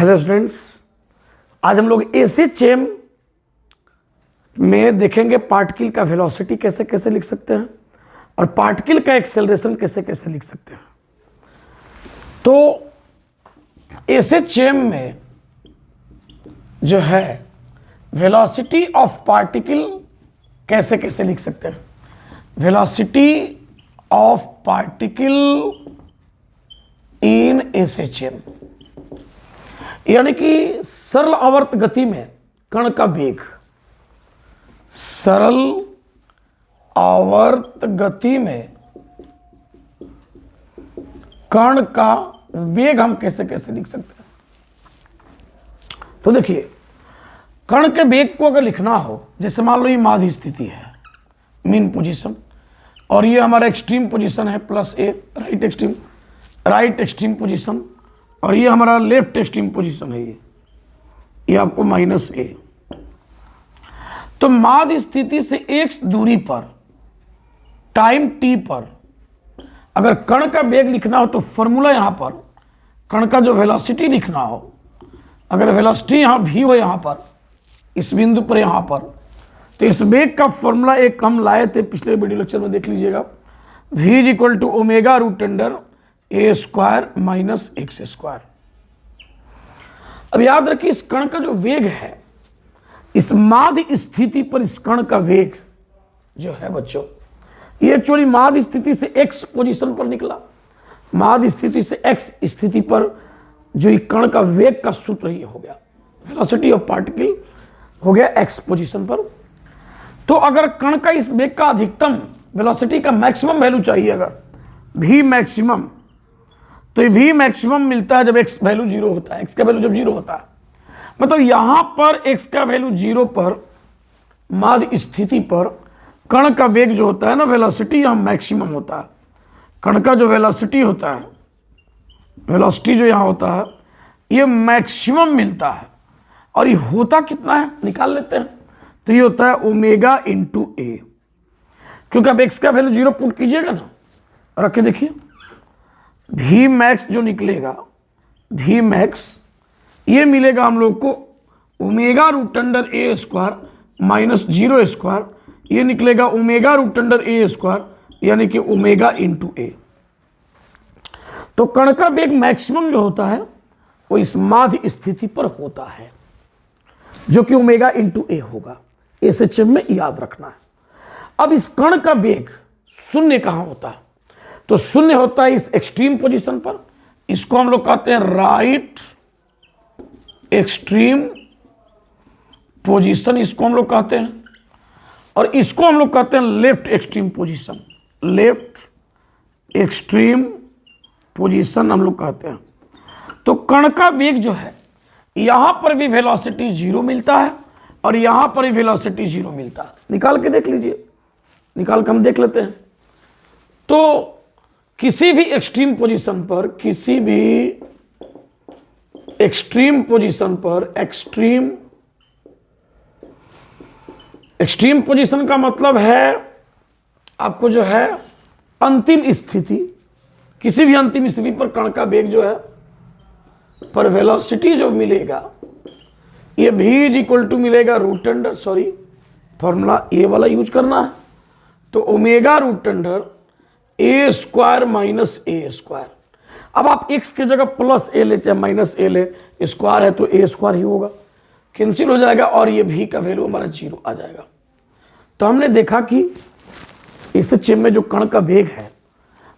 Hello students, आज हम लोग एसएचएम में देखेंगे पार्टिकल का वेलोसिटी कैसे कैसे लिख सकते हैं और पार्टिकल का एक्सेलरेशन कैसे कैसे लिख सकते हैं। तो एसएचएम में जो है वेलोसिटी ऑफ पार्टिकल कैसे कैसे लिख सकते हैं। Velocity of particle in SHM यानी कि सरल आवर्त गति में कण का वेग, सरल आवर्त गति में कण का वेग हम कैसे कैसे लिख सकते हैं। तो देखिए, कण के वेग को अगर लिखना हो, जैसे मान लो ये माध्य स्थिति है, मीन पोजीशन, और ये हमारा एक्सट्रीम पोजीशन है प्लस ए, राइट एक्सट्रीम पोजीशन, और ये हमारा लेफ्ट एक्सट्रीम पोजीशन है, ये आपको माइनस ए। तो माध्य स्थिति से एक्स दूरी पर टाइम टी पर अगर कण का वेग लिखना हो तो फॉर्मूला यहां पर कण का जो वेलोसिटी लिखना हो, अगर वेलोसिटी यहां भी हो, यहां पर इस बिंदु पर यहां पर, तो इस वेग का फॉर्मूला एक हम लाए थे पिछले वीडियो लेक्चर में, देख लीजिएगा। v is equal to omega root under A square minus X square. अब याद रखिए, इस कण का जो वेग है, इस माध्य स्थिति पर इस कण का वेग जो है बच्चों, ये एक्चुअली माध्य स्थिति से एक्स पोजीशन पर निकला। माध्य स्थिति से एक्स स्थिति पर जो ये कण का वेग का सूत्र ये हो गया, वेलोसिटी ऑफ पार्टिकल हो गया एक्स पोजीशन पर। तो अगर कण का इस वेग का अधिकतम वेलोसिटी का मैक्सिमम वैल्यू चाहिए, अगर v मैक्सिमम, तो ये v मैक्सिमम मिलता है जब x वैल्यू 0 होता है, x का वैल्यू जब 0 होता है, मतलब यहां पर x का वैल्यू 0 पर माध्य स्थिति पर कण का वेग जो होता है ना, वेलोसिटी यहां मैक्सिमम होता है। कण का जो वेलोसिटी होता है, वेलोसिटी जो यहां होता है, ये मैक्सिमम मिलता है। और ये होता कितना है निकाल लेते हैं, तो ये होता है ओमेगा इंटू ए, क्योंकि अब x का वैल्यू 0 पुट कीजिएगा ना, रख के देखिए, v मैक्स जो निकलेगा, v मैक्स ये मिलेगा हम लोग को omega root under A square minus 0 square, ये निकलेगा omega root under A square यानी कि ओमेगा इंटू ए। तो कण का वेग मैक्सिमम जो होता है वो इस माध्य स्थिति पर होता है, जो कि ओमेगा इंटू ए होगा। एसएचएम में याद रखना है। अब इस कण का वेग शून्य कहां होता है, तो शून्य होता है इस एक्सट्रीम पोजीशन पर, इसको हम लोग कहते हैं राइट एक्सट्रीम पोजीशन, इसको हम लोग कहते हैं, और इसको हम लोग कहते हैं left extreme position, left extreme position हम लोग कहते हैं। तो कण का वेग जो है, यहां पर भी वेलोसिटी 0 मिलता है और यहां पर भी वेलोसिटी 0 मिलता है। निकाल के देख लीजिए, निकाल के हम देख लेते हैं। तो किसी भी एक्सट्रीम पोजीशन पर, किसी भी एक्सट्रीम पोजीशन पर, एक्सट्रीम पोजीशन का मतलब है आपको जो है अंतिम स्थिति, किसी भी अंतिम स्थिति पर कण का वेग जो है पर वेलोसिटी जो मिलेगा, ये v इज इक्वल टू मिलेगा रूट अंडर, सॉरी फॉर्मूला ए वाला यूज करना है, तो omega root under A square minus A square. अब आप x की जगह प्लस ए ले चाहे माइनस ए ले, स्क्वायर है तो ए स्क्वायर ही होगा, कैंसिल हो जाएगा और ये v का वैल्यू हमारा 0 आ जाएगा। तो हमने देखा कि एसएचएम में जो कण का वेग है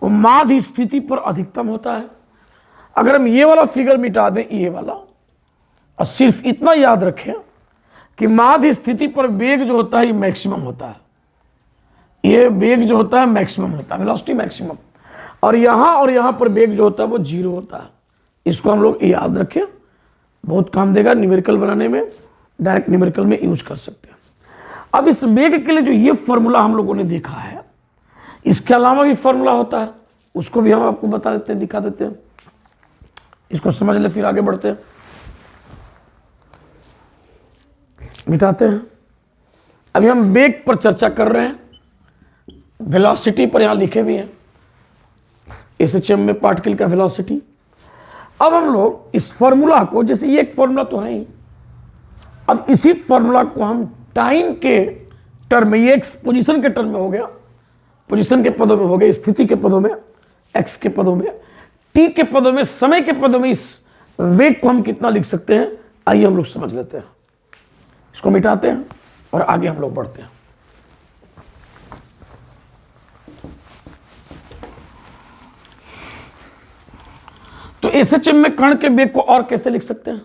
वो माध्य स्थिति पर अधिकतम होता है। अगर हम ये वाला फिगर मिटा दें, ये वाला, और सिर्फ इतना याद रखें कि माध्य स्थिति पर वेग जो होता है ये मैक्सिमम होता है, ये वेग जो होता है मैक्सिमम होता है, वेलोसिटी मैक्सिमम, और यहाँ पर वेग जो होता है वो 0 होता है। इसको हम लोग याद रखें, बहुत काम देगा न्यूमेरिकल बनाने में, डायरेक्ट न्यूमेरिकल में यूज कर सकते हैं। अब इस वेग के लिए जो ये फॉर्मूला हम लोगों ने देखा है, इसके अलावा भी फॉर्मूला होता है, उसको भी हम आपको बता देते हैं, दिखा देते हैं, इसको समझ ले, फिर आगे बढ़ते हैं, मिटाते हैं। अभी हम वेग पर चर्चा कर रहे हैं, वेलोसिटी पर यहां लिखे भी हैं एसएचएम में पार्टिकल का वेलोसिटी। अब हम लोग इस फॉर्मूला को, जैसे ये एक फॉर्मूला तो है ही, अब इसी फॉर्मूला को हम टाइम के टर्म में, ये एक्स पोजीशन के टर्म में हो गया, पोजीशन के पदों में हो गया, स्थिति के पदों में, एक्स के पदों में, टी के पदों में, समय के पदों में, इस वेग को हम कितना लिख सकते हैं, आइए हम लोग समझ लेते हैं। इसको मिटाते हैं और आगे हम लोग बढ़ते हैं। तो एसएचएम में कण के वेग को और कैसे लिख सकते हैं?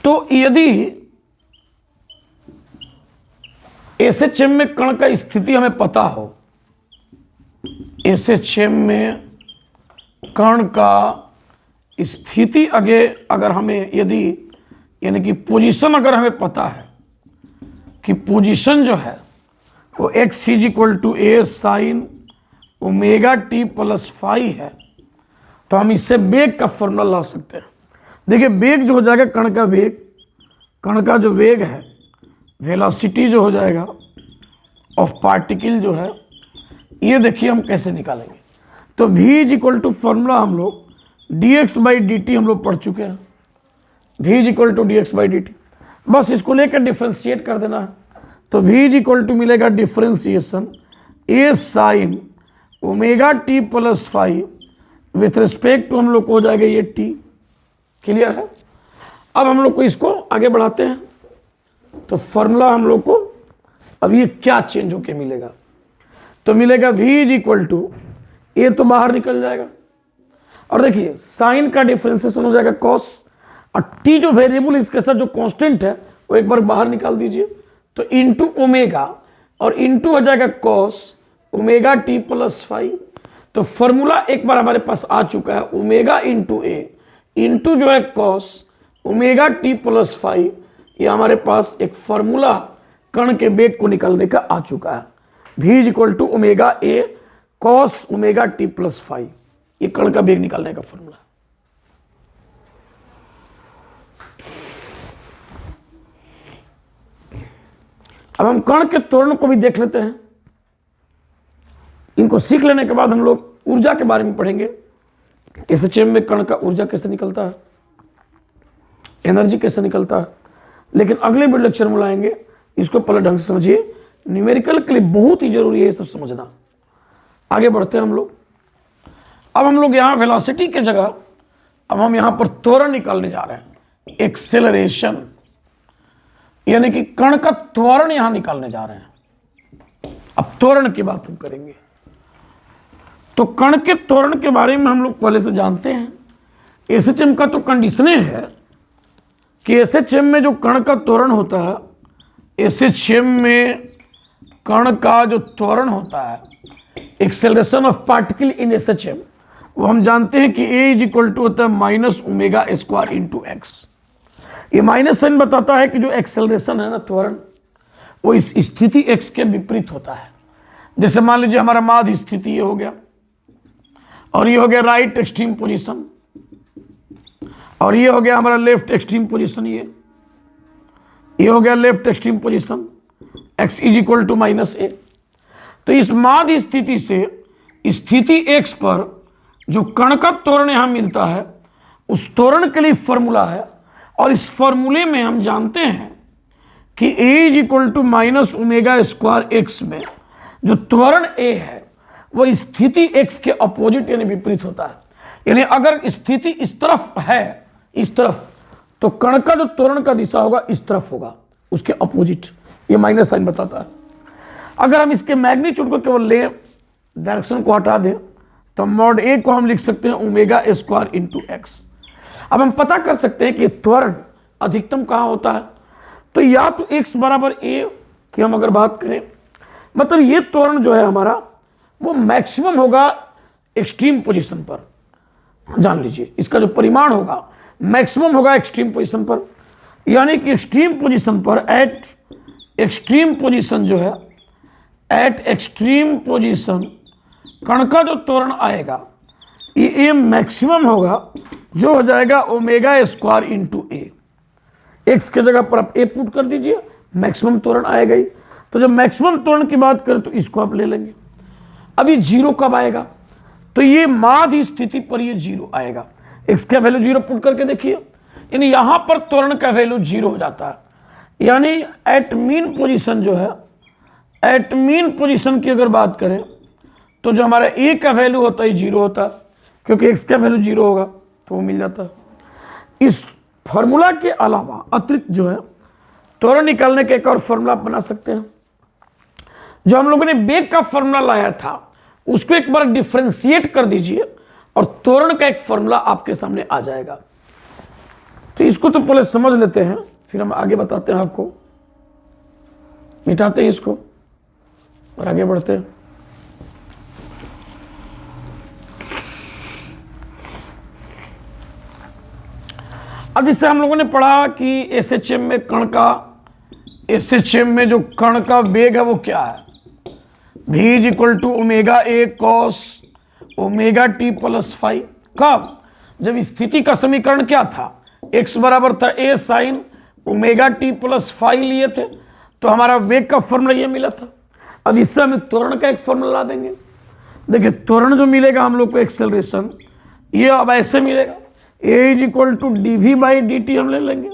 तो यदि एसएचएम में कण का स्थिति हमें पता हो, एसएचएम में कण का स्थिति अगर हमें यदि, यानी कि पोजीशन अगर हमें पता है कि पोजीशन जो है वो x is equal to A sine omega T plus phi है, तो हम इससे वेग का फॉर्मूला ला सकते हैं। देखिए वेग जो हो जाएगा, कण का वेग, कण का जो वेग है, वेलोसिटी जो हो जाएगा ऑफ पार्टिकल जो है, ये देखिए हम कैसे निकालेंगे। तो v is equal to formula हम लोग dx बाई डी टी हम लोग पढ़ चुके हैं, v is equal to dx by D T, बस इसको लेकर डिफ्रेंशिएट कर देना है। तो v इज इक्वल टू मिलेगा differentiation a sine omega T plus five with respect to, हम लोग को हो जाएगा ये t। क्लियर है? अब हम लोग को इसको आगे बढ़ाते हैं। तो फॉर्मूला हम लोग को अब ये क्या चेंज होके मिलेगा, तो मिलेगा v इज इक्वल टू, ए तो बाहर निकल जाएगा, और देखिए साइन का डिफरेंशिएशन हो जाएगा कॉस, और टी जो वेरिएबल इसके साथ जो कांस्टेंट है वो एक बार बाहर निकाल दीजिए, तो इंटू ओमेगा, और इंटू हो जाएगा cos omega T plus five. तो फॉर्मूला एक बार हमारे पास आ चुका है, ओमेगा इंटू ए इंटू जो है cos omega T plus five, ये हमारे पास एक फॉर्मूला कण के वेग को निकालने का आ चुका है। v is equal to omega A cos omega T plus five, ये कण का वेग निकालने का फॉर्मूला। अब हम कण के त्वरण को भी देख लेते हैं। इनको सीख लेने के बाद हम लोग ऊर्जा के बारे में पढ़ेंगे, एसएचएम में कण का ऊर्जा कैसे निकलता है, एनर्जी कैसे निकलता है, लेकिन अगले वीडियो लेक्चर में लाएंगे। इसको पहले ढंग से समझिए, न्यूमेरिकल के लिए बहुत ही जरूरी है ये सब समझना। आगे बढ़ते हैं हम लोग। अब हम लोग यहाँ वेलोसिटी के जगह अब हम यहाँ पर त्वरण निकालने जा रहे हैं, एक्सेलरेशन, यानी कि कण का त्वरण यहाँ निकालने जा रहे हैं। अब त्वरण की बात हम करेंगे। तो कण के त्वरण के बारे में हम लोग पहले से जानते हैं। एसएचएम का तो कंडीशने है कि एसएचएम में जो कण का त्वरण होता है, एसएचएम में कण का जो त्वरण होता है, acceleration of particle in SHM, वो हम जानते हैं कि ए इज इक्वल टू होता है minus omega square into x. ये माइनस साइन बताता है कि जो एक्सेलरेशन है ना, त्वरण, वो इस स्थिति एक्स के विपरीत होता है। जैसे मान लीजिए हमारा माध्य स्थिति ये हो गया, और ये हो गया राइट एक्सट्रीम पोजीशन, और ये हो गया हमारा लेफ्ट एक्सट्रीम पोजीशन, ये हो गया left extreme position, x is equal to minus A. तो इस माध्य स्थिति से स्थिति x पर जो कण का त्वरण यहां मिलता है, उस त्वरण के लिए फॉर्मूला है, और इस फॉर्मूले में हम जानते हैं कि a is equal to minus omega square X में जो त्वरण a है वो स्थिति x के अपोजिट यानी विपरीत होता है। यानी अगर स्थिति इस तरफ है, इस तरफ, तो कण का जो त्वरण का दिशा होगा इस तरफ होगा, उसके अपोजिट। ये माइनस साइन बताता है। अगर हम इसके मैग्नीट्यूड को केवल ले, डायरेक्शन को हटा दें, तो मॉड ए को हम लिख सकते हैं ओमेगा स्क्वायर इंटू एक्स। अब हम पता कर सकते हैं कि त्वरण अधिकतम कहाँ होता है, तो या तो x बराबर a की हम अगर बात करें, मतलब ये त्वरण जो है हमारा वो मैक्सिमम होगा एक्सट्रीम पोजीशन पर। जान लीजिए इसका जो परिमाण होगा मैक्सिमम होगा एक्सट्रीम पोजीशन पर, यानी कि एक्सट्रीम पोजीशन पर, एट एक्सट्रीम पोजीशन जो है, एट एक्सट्रीम पोजीशन कण का जो त्वरण आएगा ये मैक्सिमम होगा, जो हो जाएगा ओमेगा स्क्वायर इंटू ए। एक्स के जगह पर आप ए पुट कर दीजिए, मैक्सिमम त्वरण आएगा ही। तो जब मैक्सिमम त्वरण की बात करें तो इसको आप ले लेंगे। अब ये जीरो कब आएगा, तो ये माध्य स्थिति पर ये जीरो आएगा, एक्स का वैल्यू 0 पुट करके देखिए, यानी यहां पर त्वरण का वैल्यू 0 हो जाता है। यानी एट मीन पोजीशन जो है, एट मीन पोजीशन की अगर बात करें तो जो हमारा ए का वैल्यू होता है 0 होता है, क्योंकि एक्स का वैल्यू 0 होगा तो वो मिल जाता है। इस फॉर्मूला के अलावा अतिरिक्त जो है त्वरण निकालने का एक और फॉर्मूला बना सकते हैं। जो हम लोगों ने वेग का फॉर्मूला लाया था उसको एक बार डिफरेंशिएट कर दीजिए और त्वरण का एक फॉर्मूला आपके सामने आ जाएगा। तो इसको तो पहले समझ लेते हैं, फिर हम आगे बताते हैं आपको। मिटाते हैं इसको और आगे बढ़ते हैं। अब जिससे हम लोगों ने पढ़ा कि एसएचएम में कण का, एसएचएम में जो कण का वेग है वो क्या है, v is equal to omega A cos omega T plus five. कब? जब स्थिति का समीकरण क्या था, x बराबर था a sine omega T plus five लिए थे, तो हमारा वेग का फॉर्मूला ये मिला था। अब इससे हम त्वरण का एक फॉर्मूला ला देंगे। देखिए त्वरण जो मिलेगा हम लोग को एक्सेलरेशन, ये अब ऐसे मिलेगा, a is equal to D V by D T हम ले लेंगे।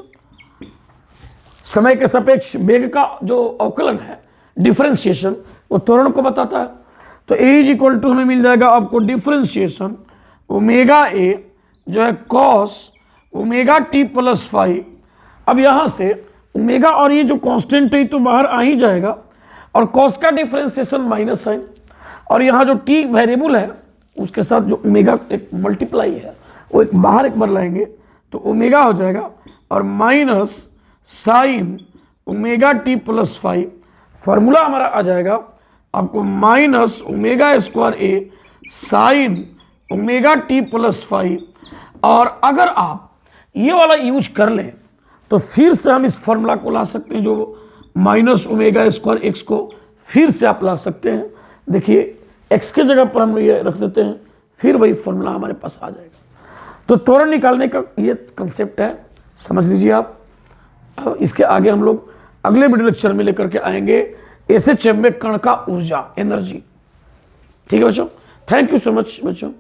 समय के सापेक्ष वेग का जो अवकलन है, डिफरेंशिएशन, वो त्वरण को बताता है। तो a इज इक्वल टू हमें मिल जाएगा आपको डिफरेंशिएशन ओमेगा ए जो है cos omega T plus five. अब यहाँ से ओमेगा और ये जो कांस्टेंट है तो बाहर आ ही जाएगा, और कॉस का डिफरेंशिएशन माइनस साइन, और यहाँ जो टी वेरिएबल है उसके साथ जो ओमेगा एक मल्टीप्लाई है वो एक बाहर एक बार लाएंगे तो ओमेगा हो जाएगा, और minus sine omega T plus five. Formula हमारा आ जाएगा आपको minus omega square A sine omega T plus five. और अगर आप ये वाला यूज कर लें तो फिर से हम इस फॉर्मूला को ला सकते हैं, जो माइनस ओमेगा स्क्वायर एक्स को फिर से आप ला सकते हैं। देखिए एक्स के जगह पर हम ये रख देते हैं, फिर वही फॉर्मूला हमारे पास आ जाएगा। तो त्वरण निकालने का ये कंसेप्ट है, समझ लीजिए आप। इसके आगे हम लोग अगले वीडियो लेक्चर में लेकर के आएंगे एसएचएम में कण का ऊर्जा, एनर्जी। ठीक है बच्चों, थैंक यू सो मच बच्चों।